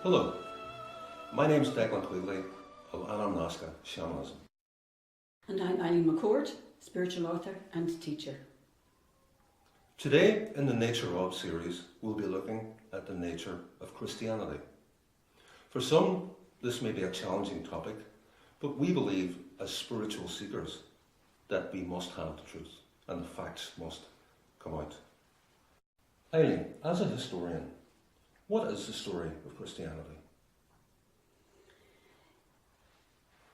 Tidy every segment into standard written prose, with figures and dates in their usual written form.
Hello, my name is Declan Quigley of Anam, Nasca, Shamanism. And I'm Eileen McCourt, spiritual author and teacher. Today in the Nature Of series, we'll be looking at the nature of Christianity. For some, this may be a challenging topic, but we believe as spiritual seekers that we must have the truth and the facts must come out. Eileen, as a historian, what is the story of Christianity?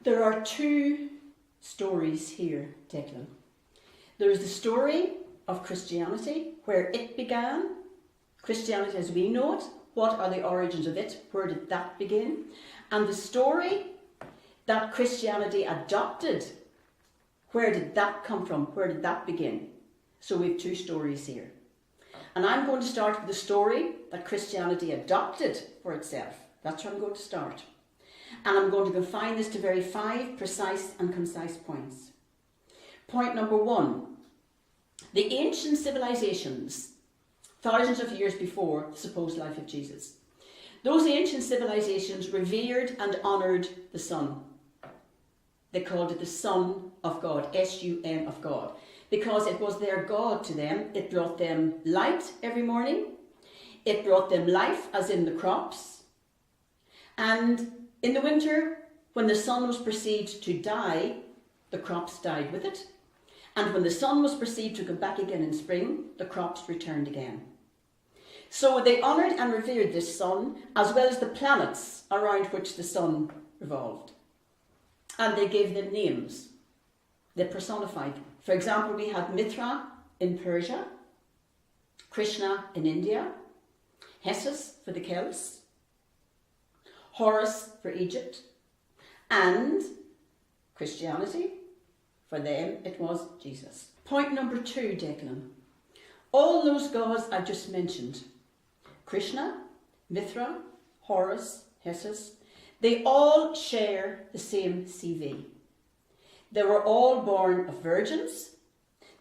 There are two stories here, Declan. There is the story of Christianity, where it began, Christianity as we know it, what are the origins of it, where did that begin, and the story that Christianity adopted, where did that come from, where did that begin? So we have two stories here. And I'm going to start with the story that Christianity adopted for itself. That's where I'm going to start. And I'm going to confine this to very 5 precise and concise points. Point number 1. The ancient civilizations, thousands of years before the supposed life of Jesus, those ancient civilizations revered and honoured the sun. They called it the Son of God, S-U-N of God, because it was their God to them. It brought them light every morning. It brought them life, as in the crops. And in the winter, when the sun was perceived to die, the crops died with it. And when the sun was perceived to come back again in spring, the crops returned again. So they honoured and revered this sun, as well as the planets around which the sun revolved. And they gave them names. They personified them. For example, we had Mithra in Persia, Krishna in India, Hessus for the Celts, Horus for Egypt, and Christianity, for them it was Jesus. Point number 2, Declan. All those gods I've just mentioned, Krishna, Mithra, Horus, Hessus, they all share the same CV. They were all born of virgins.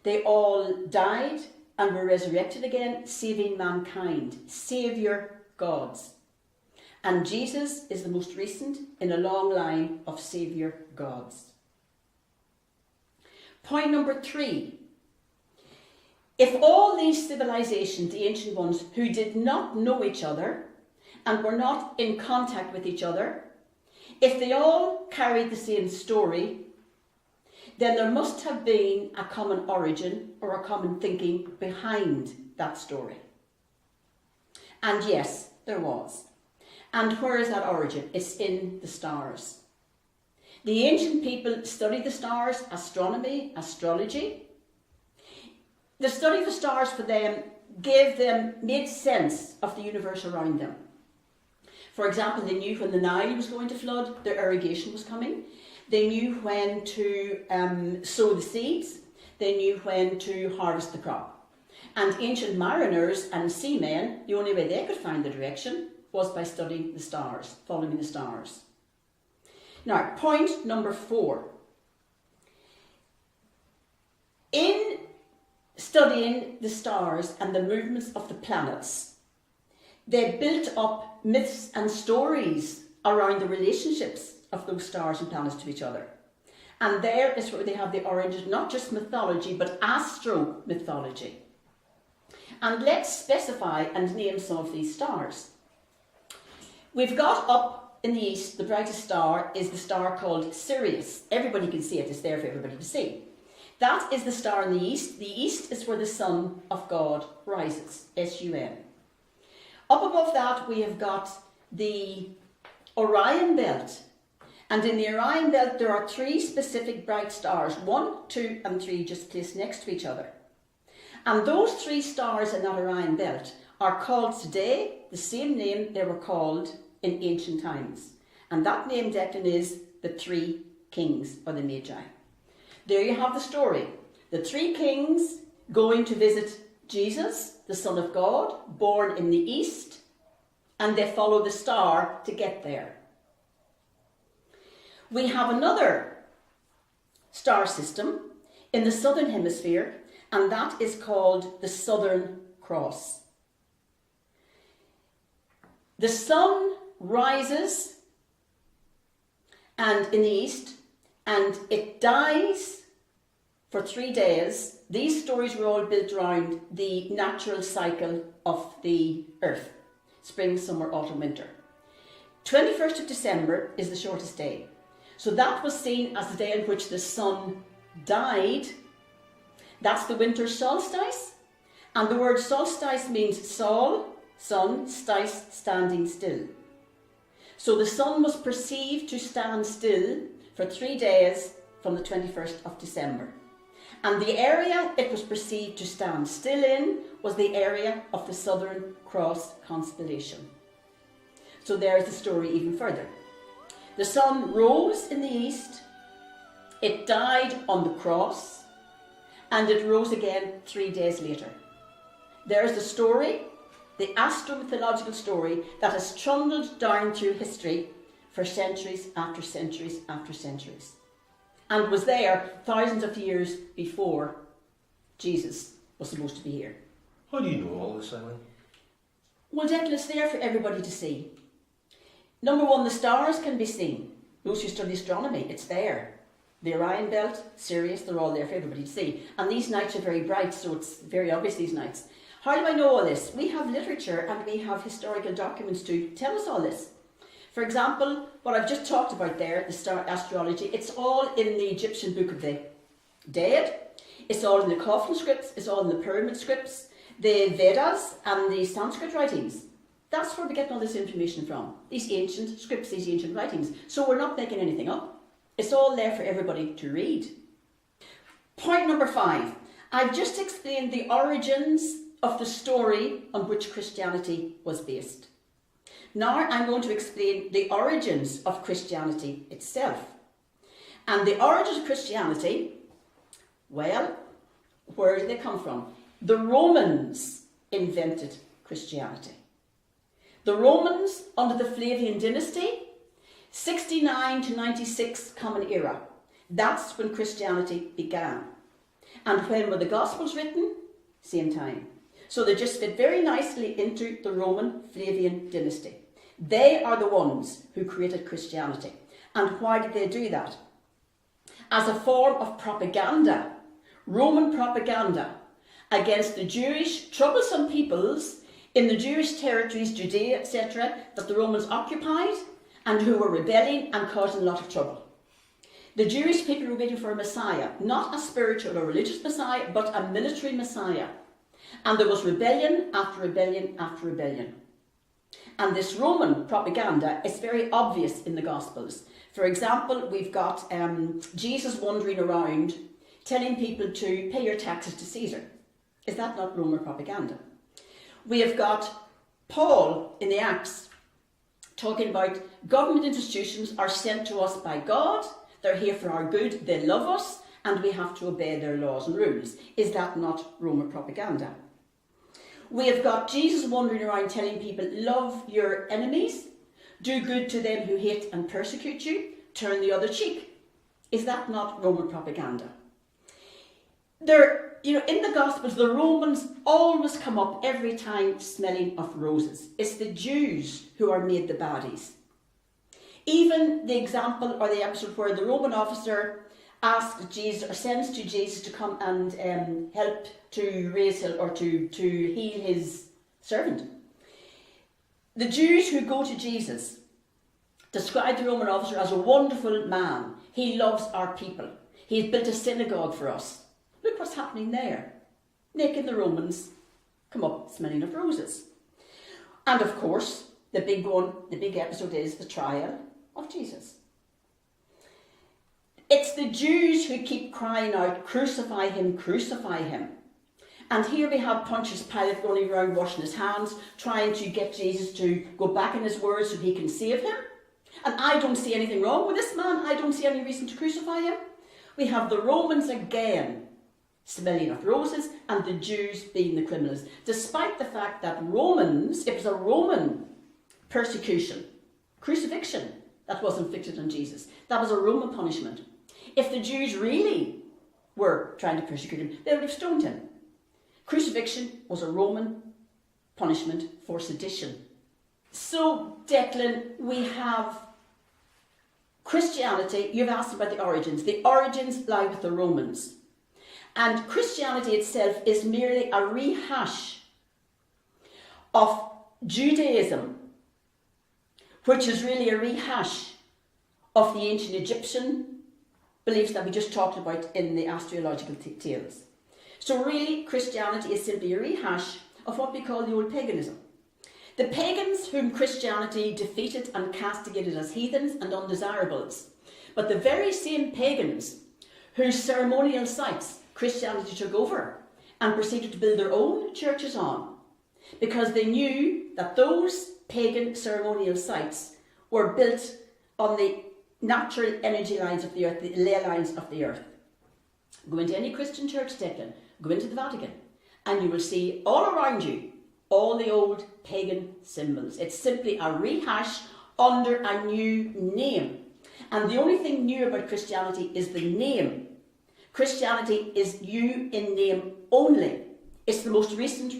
They all died and were resurrected again, saving mankind, saviour gods. And Jesus is the most recent in a long line of saviour gods. Point number 3. If all these civilizations, the ancient ones, who did not know each other and were not in contact with each other, if they all carried the same story, then there must have been a common origin or a common thinking behind that story. And yes, there was. And where is that origin? It's in the stars. The ancient people studied the stars, astronomy, astrology. The study of the stars for them made sense of the universe around them. For example, they knew when the Nile was going to flood, their irrigation was coming. They knew when to sow the seeds. They knew when to harvest the crop. And ancient mariners and seamen, the only way they could find the direction was by studying the stars, following the stars. Now, point number 4. In studying the stars and the movements of the planets, they built up myths and stories around the relationships of those stars and planets to each other. And there is where they have the origin, not just mythology, but astro-mythology. And let's specify and name some of these stars. We've got up in the east, the brightest star is the star called Sirius. Everybody can see it, it's there for everybody to see. That is the star in the east. The east is where the Son of God rises, S-U-N. Up above that we have got the Orion belt. And in the Orion belt there are 3 specific bright stars, 1, 2 and 3 just placed next to each other. And those 3 stars in that Orion belt are called today the same name they were called in ancient times. And that name, Declan, is the 3 kings, or the Magi. There you have the story. The 3 kings going to visit Jesus, the Son of God, born in the east, and they follow the star to get there. We have another star system in the southern hemisphere, and that is called the Southern Cross. The sun rises and in the east, and it dies for 3 days. These stories were all built around the natural cycle of the earth. Spring, summer, autumn, winter. 21st of December is the shortest day. So that was seen as the day on which the sun died. That's the winter solstice. And the word solstice means sol, sun, stice, standing still. So the sun was perceived to stand still for 3 days from the 21st of December. And the area it was perceived to stand still in was the area of the Southern Cross constellation. So there's the story even further. The sun rose in the east, it died on the cross, and it rose again 3 days later. There's the story, the astro-mythological story that has trundled down through history for centuries after centuries after centuries, and was there thousands of years before Jesus was supposed to be here. How do you know all this, Eileen? Well, Declan, it's there for everybody to see. Number one, the stars can be seen. Those who study astronomy, it's there. The Orion Belt, Sirius, they're all there for everybody to see. And these nights are very bright, so it's very obvious these nights. How do I know all this? We have literature and we have historical documents to tell us all this. For example, what I've just talked about there, the star astrology, it's all in the Egyptian Book of the Dead. It's all in the coffin scripts, it's all in the pyramid scripts, the Vedas and the Sanskrit writings. That's where we're getting all this information from. These ancient scripts, these ancient writings. So we're not making anything up. It's all there for everybody to read. Point number 5. I've just explained the origins of the story on which Christianity was based. Now I'm going to explain the origins of Christianity itself. And the origins of Christianity, well, where did they come from? The Romans invented Christianity. The Romans, under the Flavian dynasty, 69 to 96 Common Era. That's when Christianity began. And when were the Gospels written? Same time. So they just fit very nicely into the Roman Flavian dynasty. They are the ones who created Christianity. And why did they do that? As a form of propaganda, Roman propaganda, against the Jewish troublesome peoples in the Jewish territories, Judea, etc., that the Romans occupied and who were rebelling and causing a lot of trouble. The Jewish people were waiting for a Messiah, not a spiritual or religious Messiah, but a military Messiah. And there was rebellion after rebellion after rebellion. And this Roman propaganda is very obvious in the Gospels. For example, we've got Jesus wandering around telling people to pay your taxes to Caesar. Is that not Roman propaganda? We have got Paul in the Acts talking about government institutions are sent to us by God, they're here for our good, they love us, and we have to obey their laws and rules. Is that not Roman propaganda? We have got Jesus wandering around telling people, love your enemies, do good to them who hate and persecute you, turn the other cheek. Is that not Roman propaganda? In the Gospels, the Romans always come up every time smelling of roses. It's the Jews who are made the baddies. Even the example or the episode where the Roman officer asks Jesus or sends to Jesus to come and help to raise him or to heal his servant. The Jews who go to Jesus describe the Roman officer as a wonderful man. He loves our people. He's built a synagogue for us. Look what's happening there. Making the Romans come up smelling of roses. And of course, the big one, the big episode is the trial of Jesus. It's the Jews who keep crying out, crucify him, crucify him. And here we have Pontius Pilate running around washing his hands, trying to get Jesus to go back in his word so he can save him. And I don't see anything wrong with this man. I don't see any reason to crucify him. We have the Romans again smelling of roses and the Jews being the criminals. Despite the fact that Romans, it was a Roman persecution, crucifixion that was inflicted on Jesus. That was a Roman punishment. If the Jews really were trying to persecute him, they would have stoned him. Crucifixion was a Roman punishment for sedition. So, Declan, we have Christianity. You've asked about the origins. The origins lie with the Romans. And Christianity itself is merely a rehash of Judaism, which is really a rehash of the ancient Egyptian beliefs that we just talked about in the astrological tales. So really, Christianity is simply a rehash of what we call the old paganism. The pagans whom Christianity defeated and castigated as heathens and undesirables, but the very same pagans whose ceremonial sites Christianity took over and proceeded to build their own churches on, because they knew that those pagan ceremonial sites were built on the natural energy lines of the earth, the ley lines of the earth. Go into any Christian church, Declan, go into the Vatican, and you will see all around you all the old pagan symbols. It's simply a rehash under a new name. And the only thing new about Christianity is the name. Christianity is new in name only. It's the most recent